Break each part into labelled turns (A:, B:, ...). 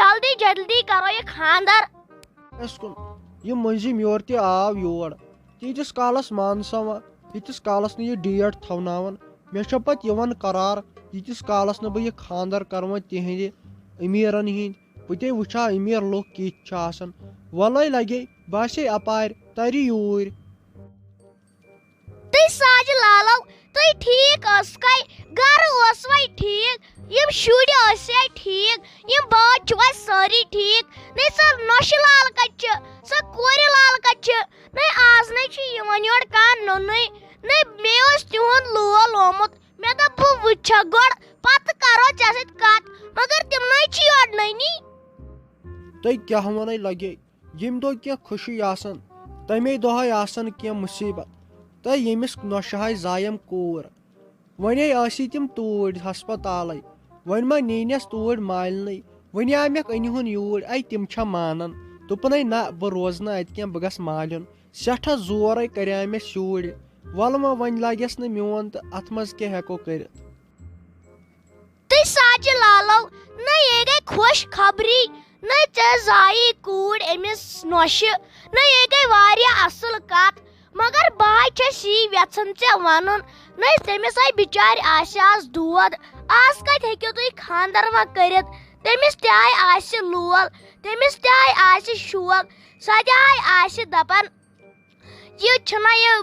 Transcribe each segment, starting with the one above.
A: جلدی جلدی کرو یہ خاندر
B: یہ مٔنٛزِم یور تہِ آو یور تیٖتِس کالس مان سا وۄنۍ ییٖتِس کالس نہٕ یہِ ڈیٹ تھاوناون مےٚ چھُ پتہٕ یِوان قرار ییٖتِس کالس نہٕ بہٕ یہِ خاندر کرٕ وۄنۍ تِہنٛدِ أمیٖرن ہِنٛدۍ بہٕ تے وٕچھٕ ہا أمیٖر لُکھ کِتھ چھِ آسان وۄلے لگے بہٕ آسے اپارِ ترِ یوٗرۍ
A: تُہۍ ساجہِ لالو تُہۍ ٹھیٖک ٲسکھے گرٕ اوسوے ٹھیٖک یِم شُرۍ ٲسیا ٹھیٖک یِم بٲژ چھِوا سٲری ٹھیٖک نے سۄ نۄشہِ لال کتہِ چھِ سۄ کورِ لال کتہِ چھِ نے آز نے چھُ یِوان یور کانٛہہ نوٚنُے نے مےٚ اوس تِہُنٛد لول آمُت مےٚ دوٚپ بہٕ وٕچھکھ گۄڈٕ پتہٕ کرو ژےٚ سۭتۍ کتھ مگر تِمنٕے چھِ یور نٔنی
B: تُہۍ کیٛاہ ونے لگے ییٚمہِ دۄہ کینٛہہ خوشی آسان تمے دۄہے آسان کینٛہہ مُصیبت تہٕ ییٚمِس نۄشہِ ہاے زایم کوٗر وۄنۍ ٲسی تِم توٗرۍ ہسپتالے وۄنۍ ما نیٖنس توٗرۍ مالنٕے وۄنۍ آمکھ أنۍہُن یوٗرۍ اے تِم چھا مانان دوٚپُنے نہ بہٕ روزٕ نہٕ اتہِ کینٛہہ بہٕ گژھٕ مالُن سٮ۪ٹھاہ زورے کریامس شُرۍ وۄلہٕ وۄنۍ وۄنۍ لگٮ۪س نہٕ میون تہٕ اتھ منٛز کیٛاہ ہٮ۪کو کٔرِتھ
A: تُہۍ ساجہِ لالو نہ یے گٔے خۄش خبری نہ ژےٚ زایی کوٗر أمِس نۄشہِ نہ یے گٔے واریاہ اصل کتھ مگر بہٕ ہاے چھس یی یژھان ژےٚ ونُن نہ تٔمِس ہاے بِچارِ آسہِ آز دود آز کتہِ ہیٚکِو تُہۍ خاندر وۄنۍ کٔرِتھ تٔمِس تہِ ہاے آسہِ لول تٔمِس تہِ ہاے آسہِ شوق سۄ تہِ ہاے آسہِ دپان یہِ چھُنہ یہِ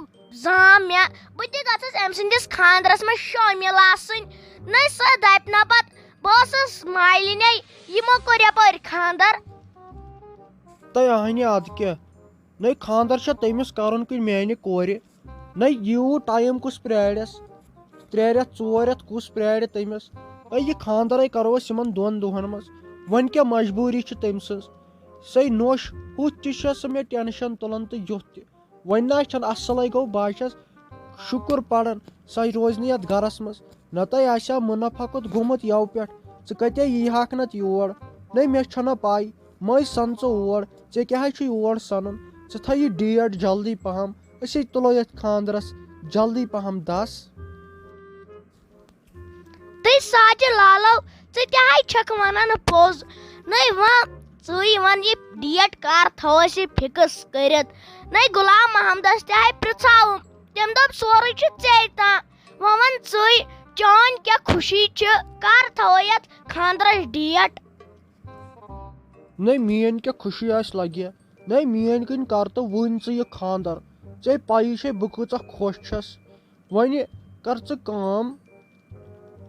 A: زام مےٚ بہٕ تہِ گژھس أمۍ سٕنٛدِس خاندرس منٛز شٲمِل آسٕنۍ نہ سۄ دپہِ نہ پتہٕ بہٕ ٲسٕس مالِنے یِمو کوٚر یپٲرۍ خاندر
B: تۄہہِ اہنہِ ادٕ کیٛاہ نَے خاندر چھا تٔمِس کرُن کُنہِ میانہِ کورِ نَے یوٗت ٹایم کُس پرٛارٮ۪س 3 رٮ۪تھ 4 رٮ۪تھ کُس پرٛارِ تٔمِس اے یہِ خاندرے کرو أسۍ یِمن 2 دۄہن منٛز وۄنۍ کیٛاہ مجبوٗری چھِ تٔمۍ سٕنٛز سۄے نوٚش ہُتھ تہِ چھِ سۄ مےٚ ٹٮ۪نشن تُلان تہٕ یُتھ تہِ وۄنۍ نہ چھنہٕ اصلے گوٚو بہٕ چھس شُکر پران سۄ روزِ نہٕ یتھ گرس منٛز نتہٕ آسہِ ہا مُنفقت گوٚمُت یَوٕ پٮ۪ٹھ ژٕ کتے یی ہاکھ نتہٕ یور نَے مےٚ چھنہٕ پاے مٔنٛزۍ سن ژٕ اور ژےٚ کیٛاہ چھُ یور سنُن ژٕ تھاو یہِ ڈیٹ جلدی پہم أسے تُلو یتھ خاندرس جلدی پہم دس
A: تُہۍ ساجہِ لالو ژٕ تہِ ہاے چھکھ ونان پوٚز نَے وۄنۍ ژٕے ون یہِ ڈیٹ کر تھاوو أسۍ یہِ فِکٕس کٔرِتھ نَے غلام محمدس تہِ ہاے پرژھاوُم تٔمۍ دوٚپ سورُے چھُ ژےٚ تام وۄنۍ ون ژٕے چٲنۍ کیٛاہ خوشی چھِ کر تھاوو یتھ خاندرس ڈیٹ
B: نَے میٲنۍ کیٛاہ خوشی آسہِ لگہِ نَے میٲنۍ کِنۍ کر تہٕ وٕنۍ ژٕ یہِ خاندر ژےٚ پایی چھے بہٕ کۭژاہ خۄش چھس وۄنۍ کر ژٕ کٲم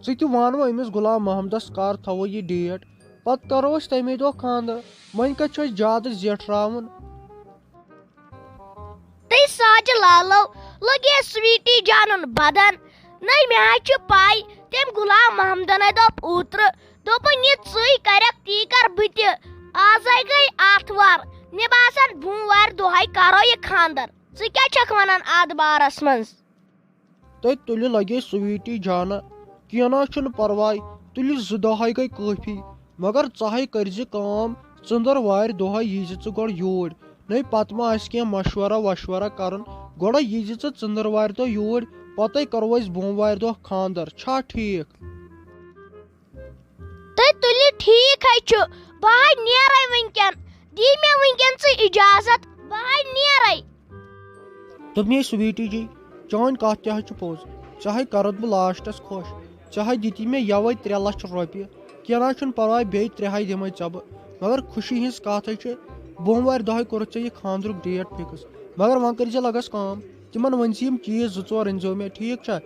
B: ژٕ تہِ ون وۄنۍ أمِس غلام محمدس کر تھاوو یہِ ڈیٹ پتہٕ کرو أسۍ تمے دۄہ خاندر وۄنۍ کتہِ چھُ اَسہِ زیادٕ زیٹھراوُن
A: تُہۍ ساجہِ لالو لگے سویٹی جانُن بدن نَے مےٚ حظ چھُ پاے تٔمۍ غلام محمدن دوٚپ اوترٕ دوٚپُن یہِ ژٕے کرکھ تی کر بہٕ تہِ آزے گٔے آتھوار مےٚ باسان بوموارِ دۄہے کرو یہِ خاندر ژٕ کیٛاہ چھکھ ونان اتھ بارس منٛز
B: تَتہِ تُلہِ لگے سویٹی جانہ کینٛہہ نہ چھُنہٕ پرواے تُلہِ 2 دۄہے گٔے کٲفی مگر ژٕ ہے کٔرزِ کٲم ژٔندٕروارِ دۄہے ییٖزِ ژٕ گۄڈٕ یوٗرۍ نَے پتہٕ ما آسہِ کینٛہہ مشورہ وشورہ کرُن گۄڈے ییٖزِ ژٕ ژٔندٕروارِ دۄہ یوٗرۍ پتے کرو أسۍ بوموارِ دۄہ خاندر چھا ٹھیٖک
A: تُہۍ تُلِو ٹھیٖک ہے چھُ بہٕ ہاے نیرے وٕنکیٚن دی مےٚ وٕنکیٚن ژٕ اِجازت بہٕ ہاے نیرے
B: دوٚپمے سویٹی جی چٲنۍ کتھ تہِ حظ چھِ پوٚز ژےٚ ہے کرتھ بہٕ لاسٹس خۄش ژےٚ ہے دِتی مےٚ یوے 3 لچھ رۄپیہِ کینٛہہ نہ چھُنہٕ پرواے بیٚیہِ 3 ہَے دِمے ژےٚ بہٕ مگر خوشی ہِنٛز کتھ ہے چھِ بوموارِ دۄہے کوٚرُتھ ژےٚ یہِ خاندرُک ڈیٹ فِکٕس مگر وۄنۍ کٔرزِ لگس کٲم تِمن ؤنزِ یِم چیٖز 2-4 أنزیو مےٚ ٹھیٖک چھا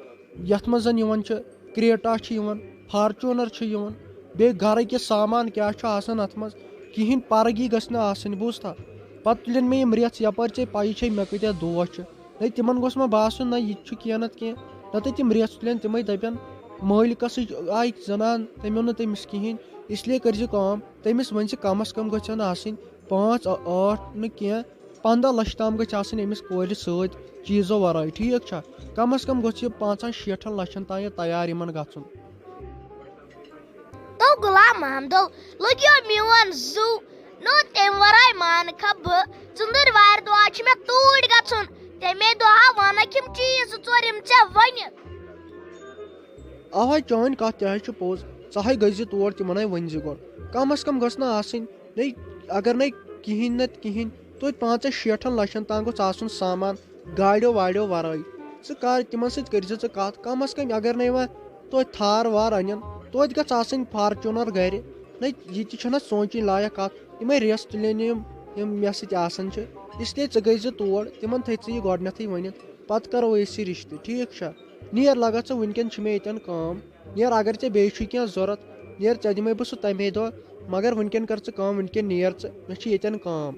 B: یتھ منٛز زن یِوان چھِ کریٹا چھِ یِوان فارچوٗنر چھِ یِوان بیٚیہِ گرٕکۍ یہِ سامان کیٛاہ چھُ آسان اتھ منٛز کِہینۍ پرگی گٔژھ نہٕ آسٕنۍ بوٗزتھا پتہٕ تُلن مےٚ یِم رٮ۪ژھ یپٲرۍ ژےٚ پایی چھے مےٚ کۭتیاہ دوس چھِ نَے تِمن گوٚژھ مےٚ باسُن نہ یہِ تہِ چھُ کینٛہہ نتہٕ کینٛہہ نتہٕ تِم رٮ۪ژھ تُلن تِمے دپن مٲلکسٕے آیہِ زنان تٔمۍ اوٚن نہٕ تٔمِس کِہینۍ اسلیے کٔرزِ کٲم تٔمِس ؤنۍ زِ کمس کم گژھن آسٕنۍ 5 8 نہٕ کینٛہہ 15 لچھ تام گژھِ آسٕنۍ أمِس کورِ سۭتۍ چیٖزو ورٲے ٹھیٖک چھا کمس کم گوٚژھ یہِ 5-6 لچھن تام تیار یِمن گژھُن
A: تو غلام محمدو لگیو میون زو نو تمہِ ورٲے مانکھا بہٕ ژٔندٕروارِ دۄہ چھُ مےٚ توٗرۍ گژھُن تمے دۄہ ونکھ یِم چیٖز 2-4 یِم ژےٚ ؤنِتھ
B: اَوے چٲنۍ کتھ تہِ حظ چھِ پوٚز ژٕ گٔژھۍ تور تِمن ون گۄڈ کم از کم گٔژھ نہٕ آسٕنۍ نٔے اگر نٔے کِہینۍ نتہٕ کِہینۍ توتہِ 5-6 لچھن تام گوٚژھ آسُن سامان گاڑیو واڑیو ورٲے ژٕ کر تِمن سۭتۍ کٔرۍ زِ ژٕ کتھ کم از کم اگر نٔے وۄنۍ توتہِ تھار وار انن توتہِ گژھ آسٕنۍ فارچوٗنر گرِ نٔے یہِ تہِ چھنہ سونٛچِنۍ لایق کتھ یِمے ریس تُلن یِم مےٚ سۭتۍ آسان چھِ اسلیے ژٕ گٔژھۍ تور تِمن تھٲے ژٕ یہِ گۄڈنیتھٕے ؤنِتھ پتہٕ کرو أسۍ یہِ رشتہٕ ٹھیٖک چھا نیر لگا ژٕ وٕنکیٚن چھِ مےٚ ییٚتٮ۪ن کٲم نیر اگر ژےٚ بیٚیہِ چھُے کینٛہہ ضوٚرتھ نیر ژےٚ دِمے بہٕ سُہ تمے دۄہ مگر وٕنکیٚن کر ژٕ کٲم وٕنکیٚن نیر ژٕ مےٚ چھِ ییٚتٮ۪ن کٲم